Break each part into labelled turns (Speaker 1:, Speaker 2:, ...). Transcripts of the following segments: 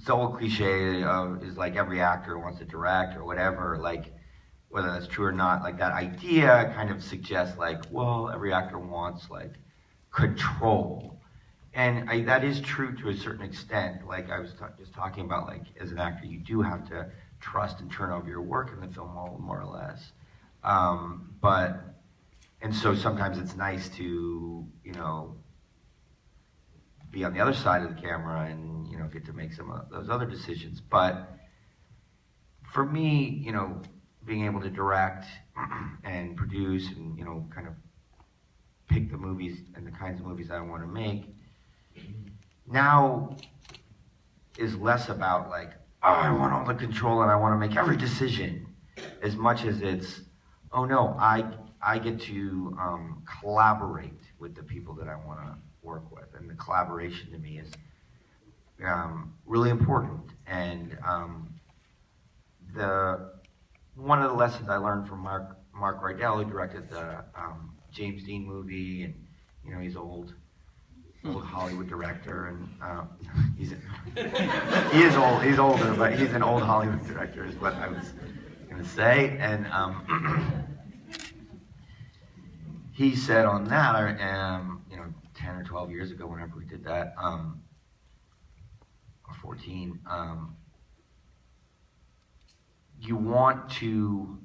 Speaker 1: the old cliche is like every actor wants to direct or whatever, like whether that's true or not, like that idea kind of suggests like, well, every actor wants like control. And that is true to a certain extent. Like I was just talking about, like as an actor, you do have to trust and turn over your work in the film more or less. But, and so sometimes it's nice to, you know, be on the other side of the camera and, you know, get to make some of those other decisions. But for me, you know, being able to direct and produce and, you know, kind of pick the movies and the kinds of movies I want to make now is less about like, oh, I want all the control and I want to make every decision, as much as it's, oh no, I get to collaborate with the people that I want to work with, and the collaboration to me is really important. And one of the lessons I learned from Mark Rydell, who directed the James Dean movie, and you know, he's old Hollywood director, and he is old. He's older, but he's an old Hollywood director, is what I was going to say. And he said on that, you know, 10 or 12 years ago, whenever we did that, or 14. You want to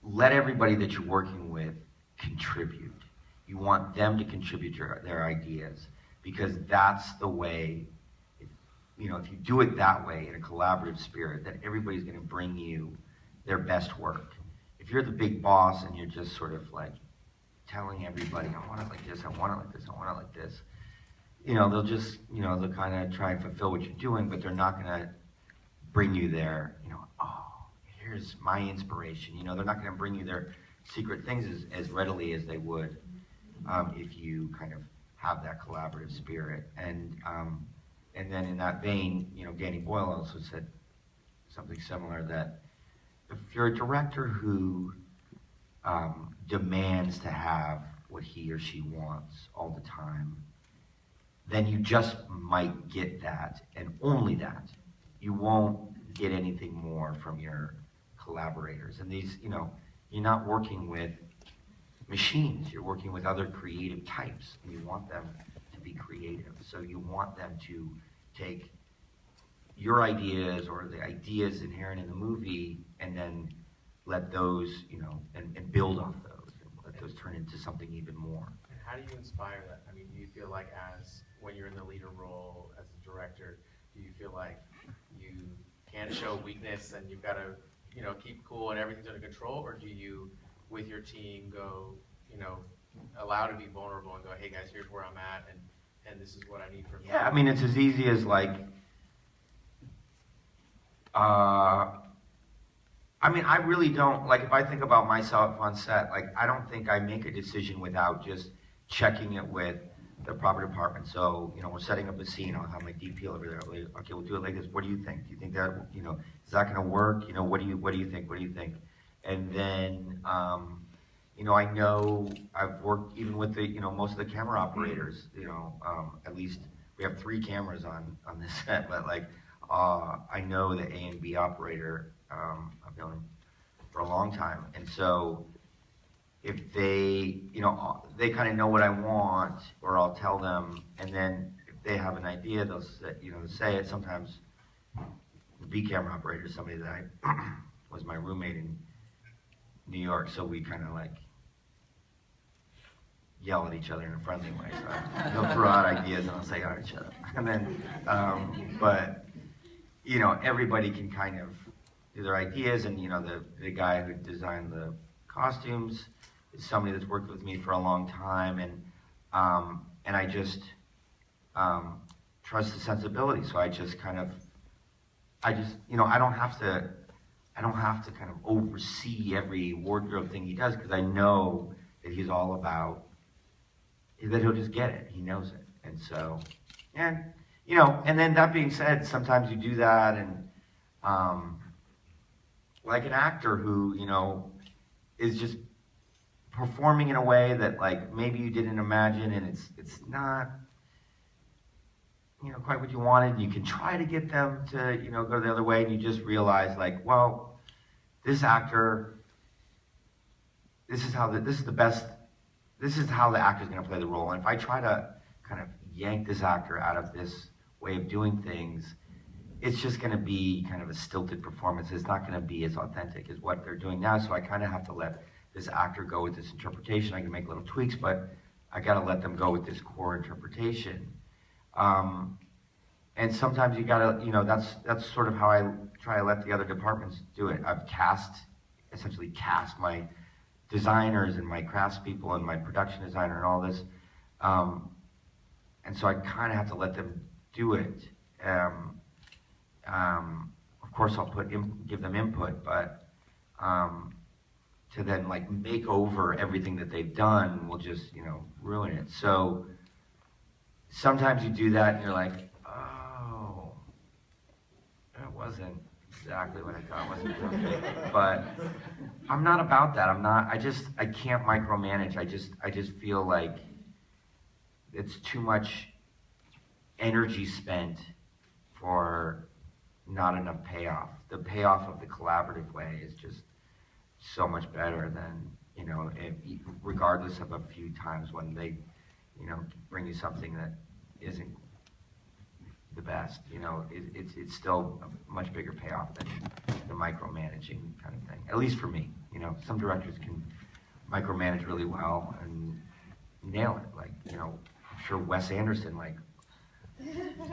Speaker 1: let everybody that you're working with contribute. You want them to contribute their ideas, because that's the way, you know, if you do it that way in a collaborative spirit, that everybody's going to bring you their best work. If you're the big boss and you're just sort of like telling everybody, I want it like this, I want it like this, I want it like this, you know, they'll just, you know, they'll kind of try and fulfill what you're doing, but they're not going to bring you their, you know, oh, here's my inspiration. You know, they're not going to bring you their secret things as readily as they would if you kind of have that collaborative spirit. And then in that vein, you know, Danny Boyle also said something similar, that if you're a director who demands to have what he or she wants all the time, then you just might get that, and only that. You won't get anything more from your collaborators. And these, you know, you're not working with machines, you're working with other creative types, and you want them to be creative. So you want them to take your ideas or the ideas inherent in the movie and then let those, you know, and build off those, and let those turn into something even more.
Speaker 2: And how do you inspire that? I mean, do you feel like when you're in the leader role as a director, do you feel like you can't show weakness and you've got to, you know, keep cool and everything's under control? Or do you, with your team, go, you know, allow to be vulnerable and go, hey guys, here's where I'm at, and this is what I need from you?
Speaker 1: Yeah, I mean, it's as easy as like, I mean, I really don't, like if I think about myself on set, like I don't think I make a decision without just checking it with the proper department. So, you know, we're setting up a scene, I'll have my DP over there, like, okay, we'll do it like this, what do you think? Do you think that, you know, is that gonna work? You know, what do you think? And then, you know, I know I've worked even with the, you know, most of the camera operators, you know, at least we have 3 cameras on this set, but like, I know the A and B operator, I've known him for a long time. And so if they, you know, they kind of know what I want, or I'll tell them, and then if they have an idea, they'll say, you know, say it. Sometimes the B camera operator is somebody that I was my roommate in New York, so we kind of like yell at each other in a friendly way. So they'll throw out ideas and I'll say, all right, shut up. And then, but, you know, everybody can kind of do their ideas, and, you know, the guy who designed the costumes is somebody that's worked with me for a long time, and I just trust the sensibility. So I just, you know, I don't have to kind of oversee every wardrobe thing he does, because I know that he's all about, that he'll just get it. He knows it. And so, and, you know, and then that being said, sometimes you do that, and like an actor who, you know, is just performing in a way that like maybe you didn't imagine, and it's not, quite what you wanted. You can try to get them to, go the other way, and you just realize, like, well, this actor, this is how this is how the actor's going to play the role. And if I try to kind of yank this actor out of this way of doing things, it's just going to be kind of a stilted performance. It's not going to be as authentic as what they're doing now. So I kind of have to let this actor go with this interpretation. I can make little tweaks, but I got to let them go with this core interpretation. And sometimes you got to, that's sort of how I try to let the other departments do it. I've essentially cast my designers and my craftspeople and my production designer and all this. And so I kind of have to let them do it. Of course, I'll give them input, but to then like make over everything that they've done will just ruin it. So sometimes you do that and you're like, oh, that wasn't exactly what I thought it wasn't perfect. But I'm not about that. I can't micromanage. I just feel like it's too much energy spent for not enough payoff. The payoff of the collaborative way is just so much better than, regardless of a few times when they, bring you something that isn't the best. It's still a much bigger payoff than the micromanaging kind of thing. At least for me, some directors can micromanage really well and nail it. Like, I'm sure Wes Anderson, like,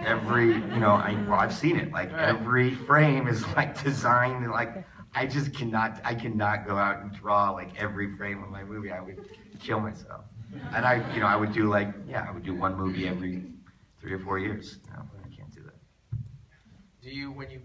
Speaker 1: every, I've seen it, like every frame is like designed, and like, I cannot go out and draw like every frame of my movie. I would kill myself. And I would do I would do one movie every 3 or 4 years. I can't do that.
Speaker 2: Do you, when you